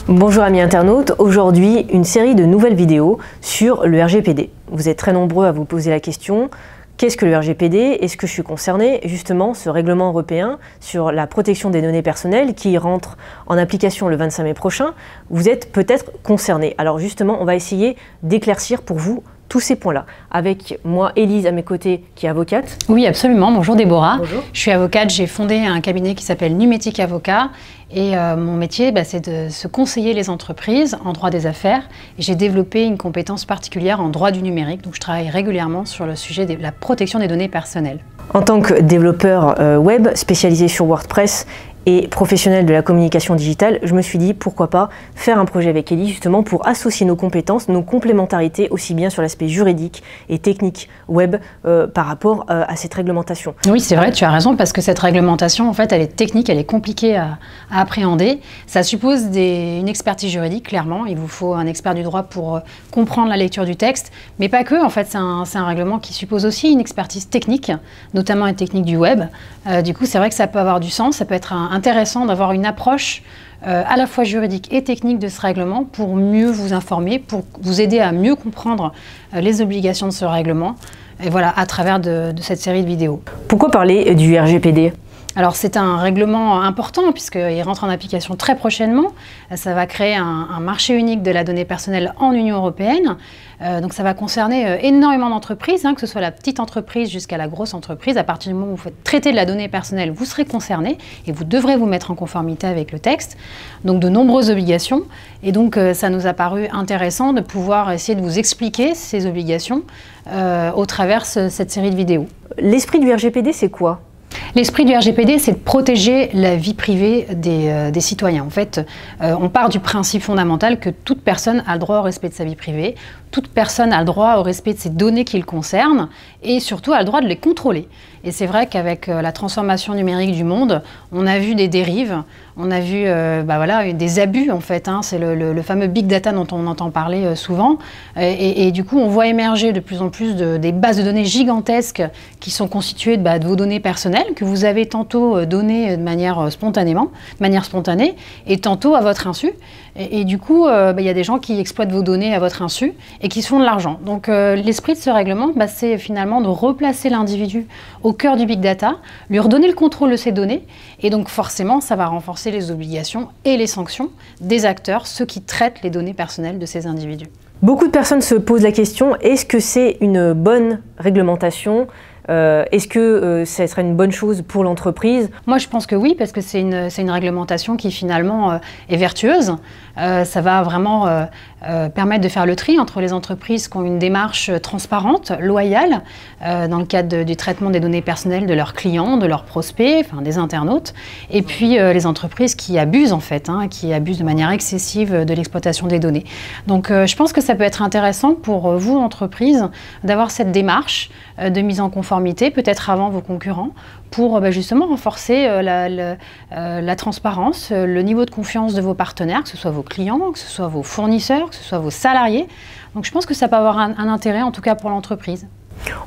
Bonjour amis internautes, aujourd'hui une série de nouvelles vidéos sur le RGPD. Vous êtes très nombreux à vous poser la question, qu'est-ce que le RGPD? Est-ce que je suis concerné? Justement, ce règlement européen sur la protection des données personnelles qui rentre en application le 25 mai prochain, vous êtes peut-être concerné. Alors justement, on va essayer d'éclaircir pour vous tous ces points-là. Avec moi, Élise, à mes côtés, qui est avocate. Oui, absolument. Bonjour Déborah. Bonjour. Je suis avocate, j'ai fondé un cabinet qui s'appelle Numétique Avocat. Et mon métier, c'est de se conseiller les entreprises en droit des affaires. Et j'ai développé une compétence particulière en droit du numérique. Donc je travaille régulièrement sur le sujet de la protection des données personnelles. En tant que développeur web spécialisé sur WordPress et professionnel de la communication digitale, je me suis dit pourquoi pas faire un projet avec Ellie justement pour associer nos compétences, nos complémentarités aussi bien sur l'aspect juridique et technique web par rapport à cette réglementation. Oui, c'est vrai, tu as raison, parce que cette réglementation, en fait, elle est technique, elle est compliquée à appréhender. Ça suppose une expertise juridique, clairement. Il vous faut un expert du droit pour comprendre la lecture du texte, mais pas que. En fait, c'est un règlement qui suppose aussi une expertise technique, notamment une technique du web. Du coup, c'est vrai que ça peut avoir du sens, ça peut être intéressant d'avoir une approche à la fois juridique et technique de ce règlement pour mieux vous informer, pour vous aider à mieux comprendre les obligations de ce règlement, et voilà, à travers de cette série de vidéos. Pourquoi parler du RGPD ? Alors c'est un règlement important puisqu'il rentre en application très prochainement. Ça va créer un marché unique de la donnée personnelle en Union européenne. Donc ça va concerner énormément d'entreprises, que ce soit la petite entreprise jusqu'à la grosse entreprise. À partir du moment où vous faites traiter de la donnée personnelle, vous serez concerné et vous devrez vous mettre en conformité avec le texte. Donc de nombreuses obligations. Et donc ça nous a paru intéressant de pouvoir essayer de vous expliquer ces obligations au travers de cette série de vidéos. L'esprit du RGPD, c'est quoi ? L'esprit du RGPD, c'est de protéger la vie privée des citoyens. En fait, on part du principe fondamental que toute personne a le droit au respect de sa vie privée, toute personne a le droit au respect de ses données qui le concernent et surtout a le droit de les contrôler. Et c'est vrai qu'avec la transformation numérique du monde, on a vu des dérives, on a vu des abus en fait. C'est le fameux big data dont on entend parler souvent. Et du coup, on voit émerger de plus en plus des bases de données gigantesques qui sont constituées de vos données personnelles que vous avez tantôt données de manière spontanée et tantôt à votre insu. Et du coup, il y a des gens qui exploitent vos données à votre insu et qui se font de l'argent. Donc l'esprit de ce règlement, c'est finalement de replacer l'individu au cœur du big data, lui redonner le contrôle de ses données, et donc forcément ça va renforcer les obligations et les sanctions des acteurs, ceux qui traitent les données personnelles de ces individus. Beaucoup de personnes se posent la question, est-ce que c'est une bonne réglementation ? Est-ce que ça serait une bonne chose pour l'entreprise? Moi, je pense que oui, parce que c'est une réglementation qui finalement est vertueuse. Ça va vraiment permettre de faire le tri entre les entreprises qui ont une démarche transparente, loyale, dans le cadre du traitement des données personnelles de leurs clients, de leurs prospects, enfin des internautes, et puis les entreprises qui abusent en fait, qui abusent de manière excessive de l'exploitation des données. Donc je pense que ça peut être intéressant pour vous, entreprises, d'avoir cette démarche de mise en conformité, peut-être avant vos concurrents, pour justement renforcer la transparence, le niveau de confiance de vos partenaires, que ce soit vos clients, que ce soit vos fournisseurs, que ce soit vos salariés. Donc je pense que ça peut avoir un intérêt, en tout cas pour l'entreprise.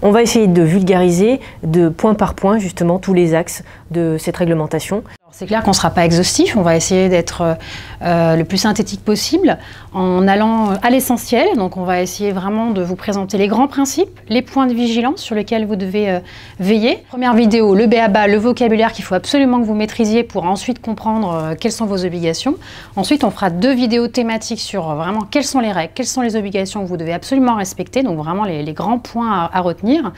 On va essayer de vulgariser de point par point justement tous les axes de cette réglementation. C'est clair qu'on ne sera pas exhaustif, on va essayer d'être le plus synthétique possible en allant à l'essentiel. Donc on va essayer vraiment de vous présenter les grands principes, les points de vigilance sur lesquels vous devez veiller. Première vidéo, le b.a.-ba, le vocabulaire qu'il faut absolument que vous maîtrisiez pour ensuite comprendre quelles sont vos obligations. Ensuite, on fera 2 vidéos thématiques sur vraiment quelles sont les règles, quelles sont les obligations que vous devez absolument respecter, donc vraiment les grands points à retenir.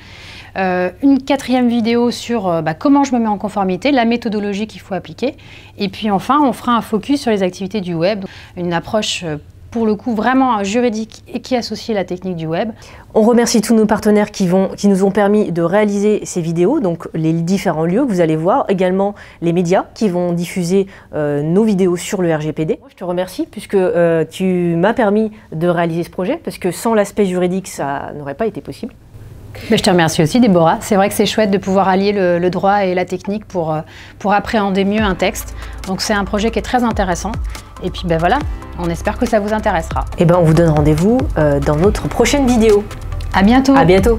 Une 4e vidéo sur comment je me mets en conformité, la méthodologie qu'il faut appliquer. Et puis enfin, on fera un focus sur les activités du web, une approche pour le coup vraiment juridique et qui associe la technique du web. On remercie tous nos partenaires qui nous ont permis de réaliser ces vidéos, donc les différents lieux que vous allez voir, également les médias qui vont diffuser nos vidéos sur le RGPD. Je te remercie puisque tu m'as permis de réaliser ce projet, parce que sans l'aspect juridique, ça n'aurait pas été possible. Je te remercie aussi, Déborah. C'est vrai que c'est chouette de pouvoir allier le droit et la technique pour appréhender mieux un texte. Donc c'est un projet qui est très intéressant. Et puis voilà, on espère que ça vous intéressera. Et on vous donne rendez-vous dans notre prochaine vidéo. À bientôt. À bientôt.